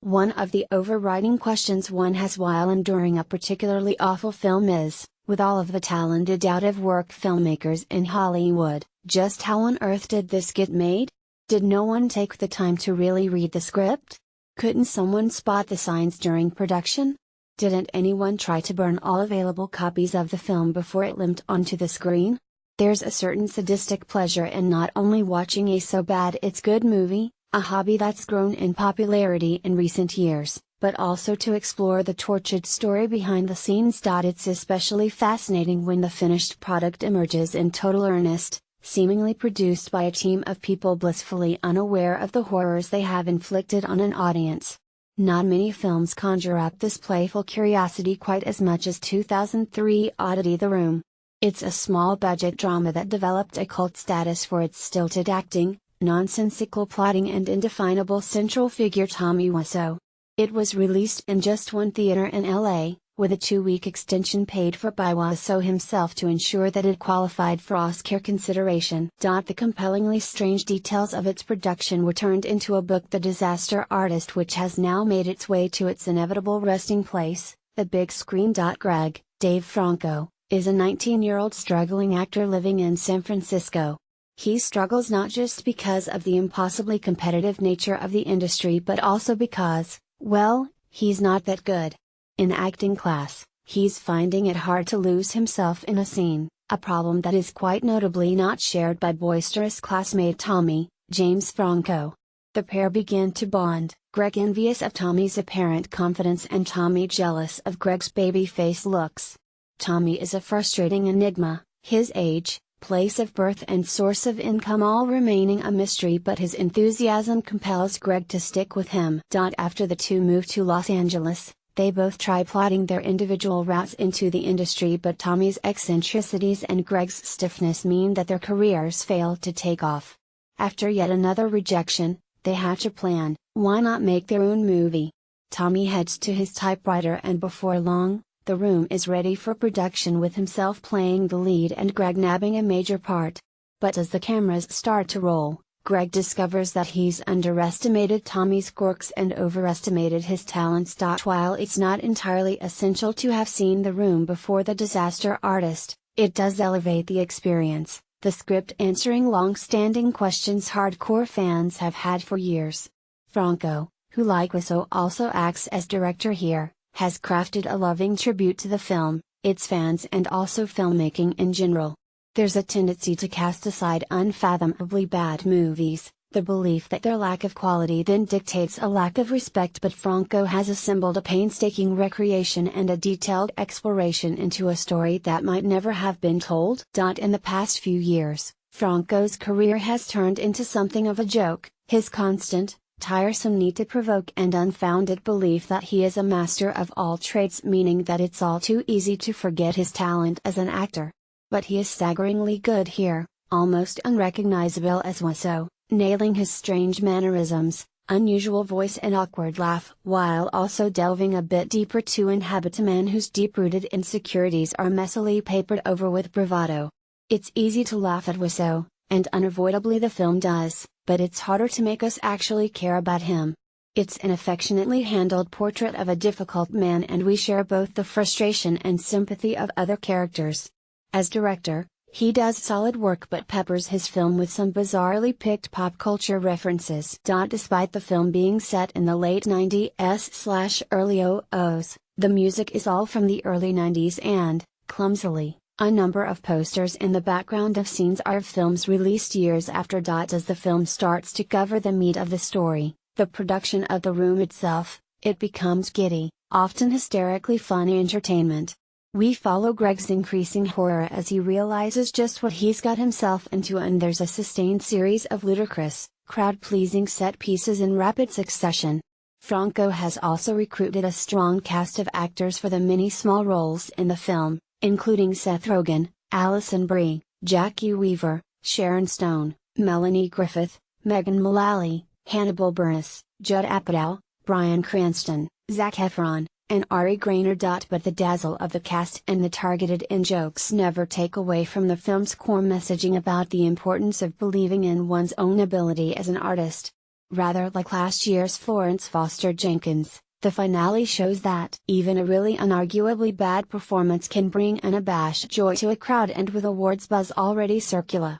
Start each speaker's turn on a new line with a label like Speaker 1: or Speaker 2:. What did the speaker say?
Speaker 1: One of the overriding questions one has while enduring a particularly awful film is, with all of the talented out-of-work filmmakers in Hollywood, just how on earth did this get made? Did no one take the time to really read the script? Couldn't someone spot the signs during production? Didn't anyone try to burn all available copies of the film before it limped onto the screen? There's a certain sadistic pleasure in not only watching a so bad it's good movie, a hobby that's grown in popularity in recent years, but also to explore the tortured story behind the scenes. It's especially fascinating when the finished product emerges in total earnest, seemingly produced by a team of people blissfully unaware of the horrors they have inflicted on an audience. Not many films conjure up this playful curiosity quite as much as 2003 oddity The Room. It's a small-budget drama that developed a cult status for its stilted acting, nonsensical plotting and indefinable central figure Tommy Wiseau. It was released in just one theater in LA, with a 2-week extension paid for by Wiseau himself to ensure that it qualified for Oscar consideration. The compellingly strange details of its production were turned into a book, The Disaster Artist, which has now made its way to its inevitable resting place, the big screen. Greg, Dave Franco, is a 19-year-old struggling actor living in San Francisco. He struggles not just because of the impossibly competitive nature of the industry but also because, well, he's not that good. In acting class, he's finding it hard to lose himself in a scene, a problem that is quite notably not shared by boisterous classmate Tommy, James Franco. The pair begin to bond, Greg envious of Tommy's apparent confidence and Tommy jealous of Greg's baby-face looks. Tommy is a frustrating enigma, his age, place of birth and source of income all remaining a mystery, but his enthusiasm compels Greg to stick with him. After the two move to Los Angeles, they both try plotting their individual routes into the industry, but Tommy's eccentricities and Greg's stiffness mean that their careers fail to take off. After yet another rejection, they hatch a plan: why not make their own movie? Tommy heads to his typewriter and before long, The Room is ready for production with himself playing the lead and Greg nabbing a major part. But as the cameras start to roll, Greg discovers that he's underestimated Tommy's quirks and overestimated his talents. While it's not entirely essential to have seen The Room before The Disaster Artist, it does elevate the experience, the script answering long-standing questions hardcore fans have had for years. Franco, who like Wiseau also acts as director here, has crafted a loving tribute to the film, its fans and also filmmaking in general. There's a tendency to cast aside unfathomably bad movies, the belief that their lack of quality then dictates a lack of respect, but Franco has assembled a painstaking recreation and a detailed exploration into a story that might never have been told. In the past few years, Franco's career has turned into something of a joke, his constant, tiresome need to provoke and unfounded belief that he is a master of all trades, meaning that it's all too easy to forget his talent as an actor. But he is staggeringly good here, almost unrecognizable as Wiseau, nailing his strange mannerisms, unusual voice and awkward laugh, while also delving a bit deeper to inhabit a man whose deep-rooted insecurities are messily papered over with bravado. It's easy to laugh at Wiseau, and unavoidably the film does, but it's harder to make us actually care about him. It's an affectionately handled portrait of a difficult man, and we share both the frustration and sympathy of other characters. As director, he does solid work but peppers his film with some bizarrely picked pop culture references. Despite the film being set in the late 90s/early 00s, the music is all from the early 90s and, clumsily, a number of posters in the background of scenes are of films released years after. As the film starts to cover the meat of the story, the production of The Room itself, it becomes giddy, often hysterically funny entertainment. We follow Greg's increasing horror as he realizes just what he's got himself into, and there's a sustained series of ludicrous, crowd-pleasing set pieces in rapid succession. Franco has also recruited a strong cast of actors for the many small roles in the film, including Seth Rogen, Alison Brie, Jackie Weaver, Sharon Stone, Melanie Griffith, Megan Mullally, Hannibal Buress, Judd Apatow, Bryan Cranston, Zac Efron, and Ari Grainer. But the dazzle of the cast and the targeted in-jokes never take away from the film's core messaging about the importance of believing in one's own ability as an artist. Rather like last year's Florence Foster Jenkins, the finale shows that even a really unarguably bad performance can bring unabashed joy to a crowd, and with awards buzz already circula,